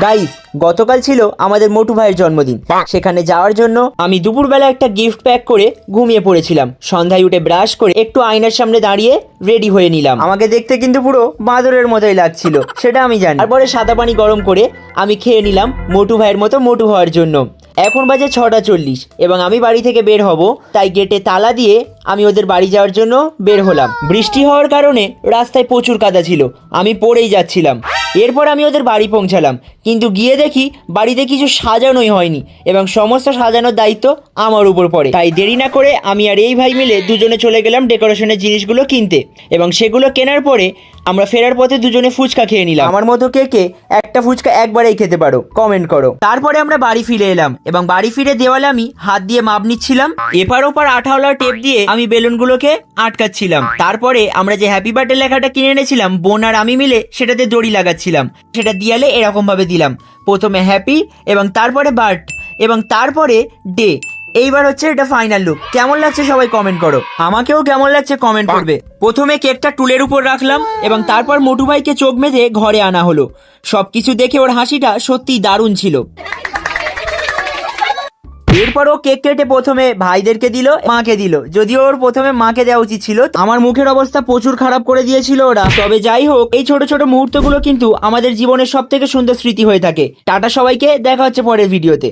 Guys, গতকাল ছিল আমাদের মোটু ভাইয়ের জন্মদিন। সেখানে যাওয়ার জন্য আমি দুপুরবেলা একটা গিফট প্যাক করে ঘুমিয়ে পড়েছিলাম। সন্ধ্যায় উঠে ব্রাশ করে একটু আয়নার সামনে দাঁড়িয়ে রেডি হয়ে নিলাম। আমাকে দেখতে কিন্তু পুরো বাঁদরের মতোই লাগছিল, সেটা আমি জানি। তারপরে সাদা পানি গরম করে আমি খেয়ে নিলাম মোটু ভাইয়ের মতো মোটু হওয়ার জন্য। এখন বাজে 6:40 এবং আমি বাড়ি থেকে বের হব, তাই গেটে তালা দিয়ে আমি ওদের বাড়ি যাওয়ার জন্য বের হলাম। বৃষ্টি হওয়ার কারণে রাস্তায় প্রচুর কাদা ছিল, আমি পড়েই যাচ্ছিলাম। এরপর আমি ওদের বাড়ি পৌঁছালাম, কিন্তু গিয়ে দেখি বাড়িতে কিছু সাজানোই হয়নি এবং সমস্ত সাজানোর দায়িত্ব আমার উপর পড়ে। তাই দেরি না করে আমি আর এই ভাই মিলে দুজনে চলে গেলাম ডেকোরেশনের জিনিসগুলো কিনতে এবং সেগুলো কেনার পরে আমরা ফেরার পথে দুজনে ফুচকা খেয়ে নিলাম। আমার মতো কে কে একটা ফুচকা একবারেই খেতে পারো কমেন্ট করো। তারপরে আমরা বাড়ি ফিরে এলাম এবং বাড়ি ফিরে দেওয়ালে আমি হাত দিয়ে মাপ নিচ্ছিলাম। এপার ওপার আঠাওয়ালা টেপ দিয়ে আমি বেলুনগুলোকে আটকাচ্ছিলাম। তারপরে আমরা যে হ্যাপি বার্থডে লেখাটা কিনে এনেছিলাম বোন আর আমি মিলে সেটাতে দড়ি লাগাচ্ছিলাম। সেটা দিয়ালে এরকম ভাবে দিলাম, প্রথমে হ্যাপি এবং তারপরে বার্থ এবং তারপরে ডে। এইবার হচ্ছে এটা ফাইনাল লুক। কেমন লাগছে সবাই কমেন্ট করো, আমাকেও কেমন লাগছে কমেন্ট করবে। প্রথমে কেকটা টুলের উপর রাখলাম এবং তারপর মোটু ভাইকে চোখ বেঁধে ঘরে আনা হলো। সবকিছু দেখে ওর হাসিটা সত্যিই দারুণ ছিল। এরপর ও কেক কেটে প্রথমে ভাইদেরকে দিল, মাকে দিল। যদিও ওর প্রথমে মাকে দেওয়া উচিত ছিল, আমার মুখের অবস্থা প্রচুর খারাপ করে দিয়েছিল ওরা। তবে যাই হোক, এই ছোট ছোট মুহূর্তগুলো কিন্তু আমাদের জীবনের সব থেকে সুন্দর স্মৃতি হয়ে থাকে। টাটা সবাইকে, দেখা হচ্ছে পরের ভিডিওতে।